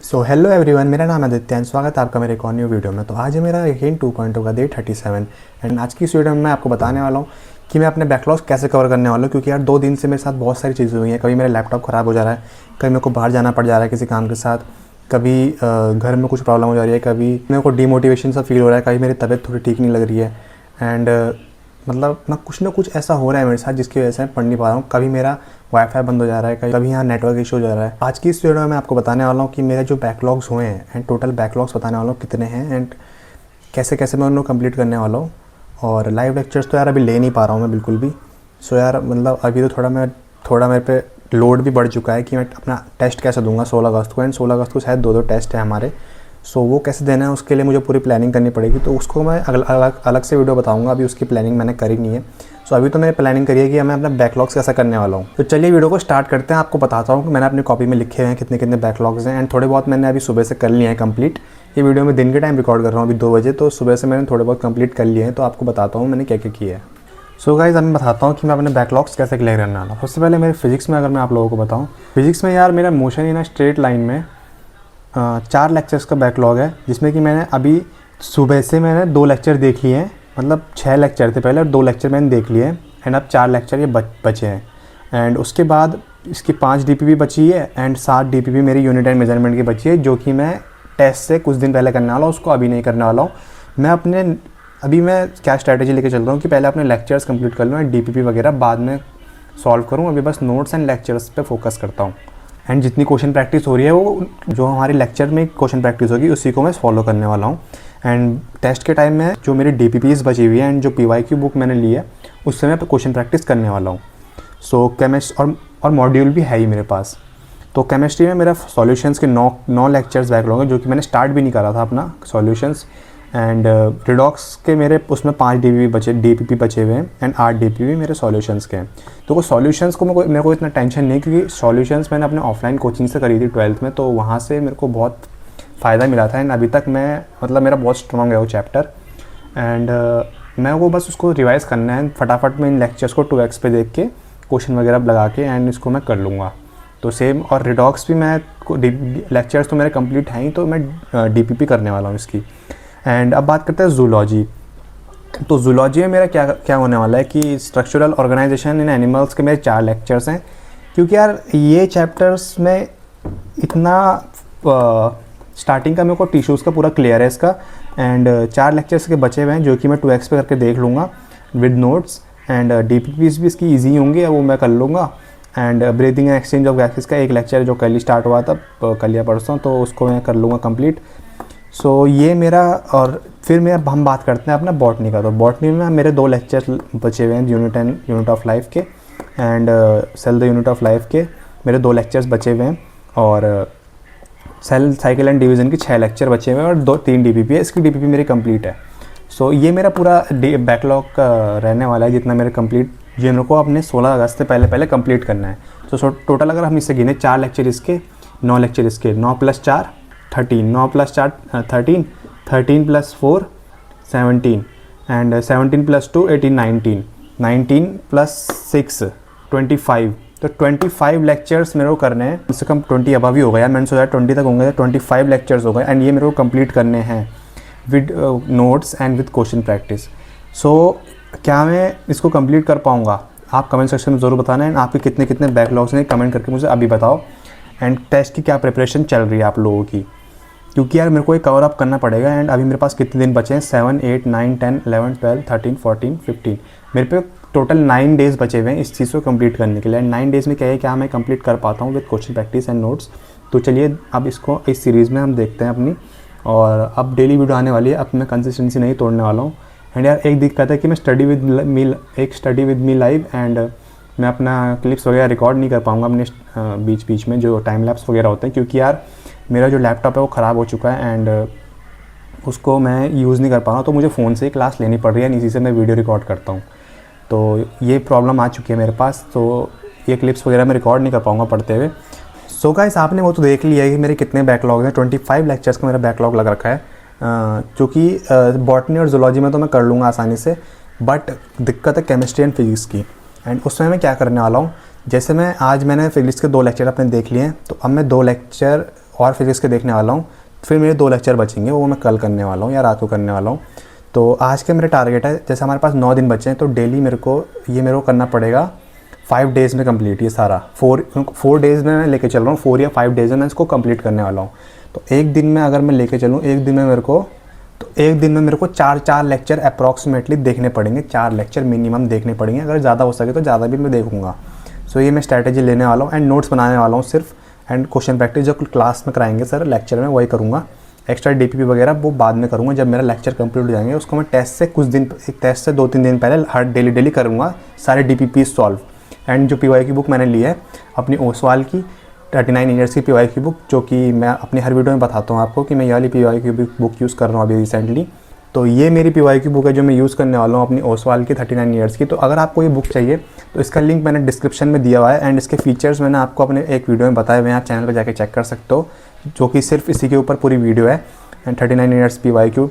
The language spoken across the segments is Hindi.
सो हेलो एवरीवन, मेरा नाम है आदित्य एंड स्वागत है आपका मेरे एक और न्यू वीडियो में। तो आज है मेरा यकीन 2.0 का डे 37 एंड आज की इस वीडियो में मैं आपको बताने वाला हूँ कि मैं अपने बैकलॉग्स कैसे कवर करने वाला हूँ। क्योंकि यार 2 दिन से मेरे साथ बहुत सारी चीज़ें हुई हैं। कभी मेरा लैपटॉप ख़राब हो जा रहा है, कभी मेरे को बाहर जाना पड़ जा रहा है किसी काम के साथ, कभी घर में कुछ प्रॉब्लम हो जा रही है, कभी मेरे को डीमोटिवेशन सा फील हो रहा है, कभी मेरी तबीयत थोड़ी ठीक नहीं लग रही है एंड मतलब ना कुछ ऐसा हो रहा है मेरे साथ जिसकी वजह से मैं पढ़ नहीं पा रहा हूँ। कभी मेरा वाईफाई बंद हो जा रहा है, कभी यहाँ नेटवर्क इशू हो जा रहा है। आज की इस वीडियो में मैं आपको बताने वाला हूँ कि मेरे जो बैकलॉग्स हुए हैं एंड टोटल बैकलॉग्स बताने वाला हूँ कितने हैं एंड कैसे कैसे मैं उनको कंप्लीट करने वाला हूँ। और लाइव लेक्चर्स तो यार अभी ले नहीं पा रहा हूँ मैं बिल्कुल भी। सो यार मतलब अभी तो थोड़ा मेरे पे लोड भी बढ़ चुका है कि मैं अपना टेस्ट कैसे दूंगा 16 अगस्त को। एंड 16 अगस्त को शायद 2 टेस्ट है हमारे। सो वो कैसे देना है उसके लिए मुझे पूरी प्लानिंग करनी पड़ेगी। तो उसको मैं अलग से वीडियो बताऊंगा, अभी उसकी प्लानिंग मैंने करी नहीं है। सो अभी तो मैंने प्लानिंग करी है कि मैं अपना बैकलॉग्स कैसा करने वाला हूँ। तो चलिए वीडियो को स्टार्ट करते हैं। आपको बताता हूँ कि मैंने अपनी कॉपी में लिखे हुए हैं कितने कितने बैकलॉग्स हैं एंड थोड़े बहुत मैंने अभी सुबह से कर लिए हैं कंप्लीट। ये वीडियो मैं दिन के टाइम रिकॉर्ड कर रहा हूँ अभी 2 बजे, तो सुबह से मैंने थोड़े बहुत कंप्लीट कर लिए हैं। तो आपको बताता हूँ मैंने क्या क्या किया है। सो गाइस अब मैं बताता हूँ कि मैं अपने बैकलॉग्स कैसे क्लियर करने वाला हूँ। सबसे पहले मेरे फिजिक्स में अगर मैं आप लोगों को बताऊँ, फिजिक्स में यार मेरा मोशन इन स्ट्रेट लाइन में 4 लेक्चर्स का बैकलॉग है, जिसमें कि मैंने अभी सुबह से मैंने 2 लेक्चर देख लिए हैं। मतलब 6 लेक्चर थे पहले और 2 लेक्चर मैंने देख लिए हैं एंड अब 4 लेक्चर ये बचे हैं। एंड उसके बाद इसकी 5 डीपीपी बची है एंड 7 डीपीपी मेरी यूनिट एंड मेजरमेंट की बची है, जो कि मैं टेस्ट से कुछ दिन पहले करने वाला हूँ, उसको अभी नहीं करने वाला हूँ। अभी मैं क्या स्ट्रैटेजी लेके चल रहा हूँ कि पहले अपने लेक्चर्स कंप्लीट कर लूँ एंड डीपीपी वगैरह बाद में सॉल्व करूँ। अभी बस नोट्स एंड लेक्चर्स पे फोकस करता हूँ एंड जितनी क्वेश्चन प्रैक्टिस हो रही है वो जो हमारी लेक्चर में क्वेश्चन प्रैक्टिस होगी उसी को मैं फॉलो करने वाला हूँ। एंड टेस्ट के टाइम में जो मेरी डीपीपीज बची हुई है एंड जो पीवाईक्यू बुक मैंने ली है उससे मैं क्वेश्चन प्रैक्टिस करने वाला हूँ। सो केमिस्ट्री और मॉड्यूल भी है ही मेरे पास। तो केमिस्ट्री में मेरा सॉल्यूशंस के 9 लेक्चर्स बैकलॉग है, जो कि मैंने स्टार्ट भी नहीं करा था अपना सॉल्यूशंस। एंड रिडॉक्स के मेरे उसमें 5 डीपीपी बचे हुए हैं एंड 8 डीपीपी मेरे सॉल्यूशंस के हैं। तो वो सॉल्यूशंस को मेरे को इतना टेंशन नहीं, क्योंकि सॉल्यूशंस मैंने अपने ऑफलाइन कोचिंग से करी थी 12th में, तो वहाँ से मेरे को बहुत फ़ायदा मिला था एंड अभी तक मैं मतलब मेरा बहुत स्ट्रॉन्ग है वो चैप्टर। एंड मैं वो बस उसको रिवाइज़ करना है, फटाफट में इन लेक्चर्स को 2x पे देख के क्वेश्चन वगैरह लगा के एंड इसको मैं कर लूँगा। तो सेम और रिडॉक्स भी मैं लेक्चर्स तो मेरे कंप्लीट हैं ही, तो मैं डीपीपी करने वाला हूँ इसकी। एंड अब बात करते हैं जूलॉजी। तो जूलॉजी में मेरा क्या होने वाला है कि स्ट्रक्चरल ऑर्गेनाइजेशन इन एनिमल्स के मेरे 4 लेक्चर्स हैं। क्योंकि यार ये चैप्टर्स में इतना स्टार्टिंग का मेरे को टिश्यूज़ का पूरा क्लियर है इसका। एंड 4 लेक्चर्स के बचे हुए हैं जो कि मैं 2x पे करके देख लूँगा विद नोट्स। एंड डीपीपीज भी इसकी ईजी होंगे, वो मैं कर लूँगा। And breathing and exchange of gases का एक लेक्चर जो कल ही स्टार्ट हुआ था, कल या परसों, तो उसको मैं कर लूँगा कंप्लीट। सो ये मेरा, और फिर हम बात करते हैं अपना बॉटनी का। तो बॉटनी में मेरे 2 लेक्चर बचे हुए हैं, यूनिट ऑफ लाइफ के and cell the unit of life के मेरे 2 लेक्चर्स बचे हुए हैं। और सेल साइकिल एंड डिवीज़न के 6 लेक्चर बचे हुए हैं और 3 डीपीपी है। इसकी डीपीपी मेरी कंप्लीट है। सो ये मेरा पूरा बैकलॉग रहने वाला है जितना मेरे कंप्लीट, जो मेरे को अपने 16 अगस्त से पहले कंप्लीट करना है। तो टोटल अगर हम इससे गिने 4 लेक्चर इसके, 9 लेक्चर इसके, 9 + 4 13, 9 + 4 13, 13 + 4 17 एंड 17 + 2 18 19, 19 + 6 25। तो 25 लेक्चर्स मेरे को करने हैं, कम से कम 20 अबव ही हो गया। मैंने सोचा 20 तक होंगे, 25 लेक्चर्स हो गए एंड ये मेरे को कंप्लीट करने हैं with notes and with question practice. So क्या मैं इसको कंप्लीट कर पाऊँगा? आप कमेंट सेक्शन में ज़रूर बताना है। आपके कितने कितने बैकलॉग्स हैं कमेंट करके मुझे अभी बताओ। एंड टेस्ट की क्या प्रिपरेशन चल रही है आप लोगों की, क्योंकि यार मेरे को एक कवर अप करना पड़ेगा। एंड अभी मेरे पास कितने दिन बचे हैं? 7 8 9 10 11 12 13 14 15। मेरे पे टोटल 9 डेज़ बचे हुए हैं इस चीज़ को कंप्लीट करने के लिए। 9 डेज़ में क्या मैं कंप्लीट कर पाता हूँ with question practice and notes. तो चलिए अब इसको इस सीरीज़ में हम देखते हैं अपनी। और अब डेली वीडियो आने वाली है, अब मैं कंसिस्टेंसी नहीं तोड़ने वाला हूँ। एंड यार एक दिक्कत है कि मैं study with me live and मैं अपना क्लिप्स वगैरह रिकॉर्ड नहीं कर पाऊँगा अपने बीच में जो टाइम लैप्स वगैरह होते हैं, क्योंकि यार मेरा जो लैपटॉप है वो ख़राब हो चुका है एंड उसको मैं यूज़ नहीं कर पा रहा हूँ। तो मुझे फ़ोन से ही क्लास लेनी पड़ रही है, इसी से मैं वीडियो रिकॉर्ड करता हूँ। तो ये प्रॉब्लम आ चुकी है मेरे पास, तो ये क्लिप्स वगैरह मैं रिकॉर्ड नहीं कर पाऊँगा पढ़ते हुए। सो गाइस आपने वो तो देख लिया है कि मेरे कितने बैकलॉग हैं। 25 लेक्चर्स का मेरा बैकलॉग लग रखा है, जो कि बॉटनी और जूलॉजी में तो मैं कर लूँगा आसानी से, बट दिक्कत है केमिस्ट्री एंड फिजिक्स की। एंड उसमें मैं क्या करने वाला हूँ, जैसे मैंने फिजिक्स के 2 लेक्चर अपने देख लिए हैं, तो अब मैं 2 लेक्चर और फिजिक्स के देखने वाला हूँ। फिर मेरे 2 लेक्चर बचेंगे, वो मैं कल करने वाला हूँ या रात को करने वाला हूँ। तो आज के मेरे टारगेट है, जैसे हमारे पास 9 दिन बचे हैं तो डेली मेरे को करना पड़ेगा 5 डेज़ में कंप्लीट। ये सारा 4 डेज़ में मैं लेके चल रहा हूँ, 4 या 5 डेज़ में मैं इसको कंप्लीट करने वाला हूँ। तो एक दिन में अगर मैं लेके चलूँ, एक दिन में मेरे को 4 लेक्चर अप्रॉक्सीमेटली देखने पड़ेंगे, 4 लेक्चर मिनिमम देखने पड़ेंगे। अगर ज़्यादा हो सके तो ज़्यादा भी मैं देखूँगा। सो ये मैं स्ट्रैटेजी लेने वाला हूँ एंड नोट्स बनाने वाला हूँ सिर्फ, एंड क्वेश्चन प्रैक्टिस जो क्लास में कराएंगे सर लेक्चर में वही करूँगा। एक्स्ट्रा डीपीपी वगैरह वो बाद में करूँगा, जब मेरा लेक्चर कंप्लीट हो जाएंगे। उसको मैं टेस्ट से 2-3 दिन पहले हर डेली करूँगा सारे डीपीपी सॉल्व। एंड जो पीवाई की बुक मैंने ली है अपनी ओसवाल की 39 ईयर्स की पीवाई की बुक, जो कि मैं अपनी हर वीडियो में बताता हूँ आपको कि मैं ये वाली पीवाई की बुक यूज़ कर रहा हूँ अभी रिसेंटली। तो ये मेरी पीवाई की बुक है जो मैं यूज़ करने वाला हूँ अपनी ओसवाल की 39 ईयर्स की। तो अगर आपको ये बुक चाहिए तो इसका लिंक मैंने डिस्क्रिप्शन में दिया हुआ है, एंड इसके फीचर्स मैंने आपको अपने एक वीडियो में बताए हुए हैं, आप चैनल पर जाके चेक कर सकते हो, जो कि सिर्फ इसी के ऊपर पूरी वीडियो है। And 39 years PYQ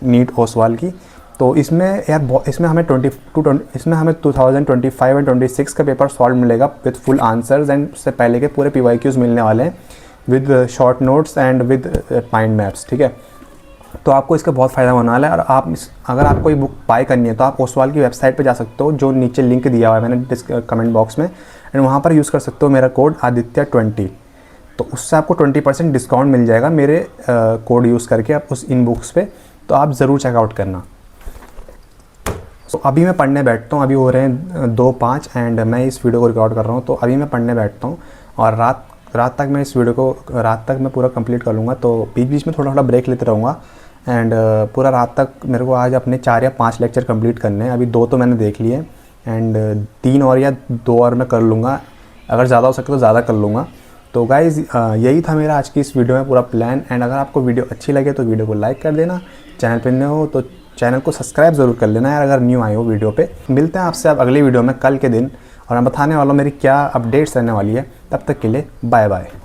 NEET Oswaal की। तो इसमें यार इसमें हमें 2025 एंड 26 का पेपर सॉल्व मिलेगा विद फुल आंसर्स, एंड उससे पहले के पूरे PYQs मिलने वाले हैं with short notes and with mind maps, ठीक है। तो आपको इसका बहुत फ़ायदा होने वाला है। और अगर आपको ये बुक बाय करनी है तो आप ओसवाल की वेबसाइट पे जा सकते हो, जो नीचे लिंक दिया हुआ है मैंने कमेंट बॉक्स में, एंड वहाँ पर यूज़ कर सकते हो मेरा कोड आदित्य20। तो उससे आपको 20% डिस्काउंट मिल जाएगा मेरे कोड यूज़ करके आप उस इन बुक्स पे। तो आप ज़रूर चेकआउट करना। तो अभी मैं पढ़ने बैठता हूँ, अभी हो रहे हैं 2:05 एंड मैं इस वीडियो को रिकॉर्ड कर रहा हूँ। तो अभी मैं पढ़ने बैठता हूँ और रात तक मैं इस वीडियो को रात तक मैं पूरा कंप्लीट कर लूँगा। तो बीच बीच में थोड़ा ब्रेक लेते रहूँगा, एंड पूरा रात तक मेरे को आज अपने 4 या 5 लेक्चर कंप्लीट करने हैं। अभी 2 तो मैंने देख लिए, एंड 3 और या 2 और मैं कर लूँगा, अगर ज़्यादा हो सके तो ज़्यादा कर लूँगा। तो गाइज़ यही था मेरा आज की इस वीडियो में पूरा प्लान। एंड अगर आपको वीडियो अच्छी लगे तो वीडियो को लाइक कर देना, चैनल पर नए हो तो चैनल को सब्सक्राइब ज़रूर कर लेना यार, अगर न्यू आए हो वीडियो पे। मिलते हैं आपसे अब अगली वीडियो में कल के दिन, और मैं बताने वाला हूँ मेरी क्या अपडेट्स रहने वाली है। तब तक के लिए बाय बाय।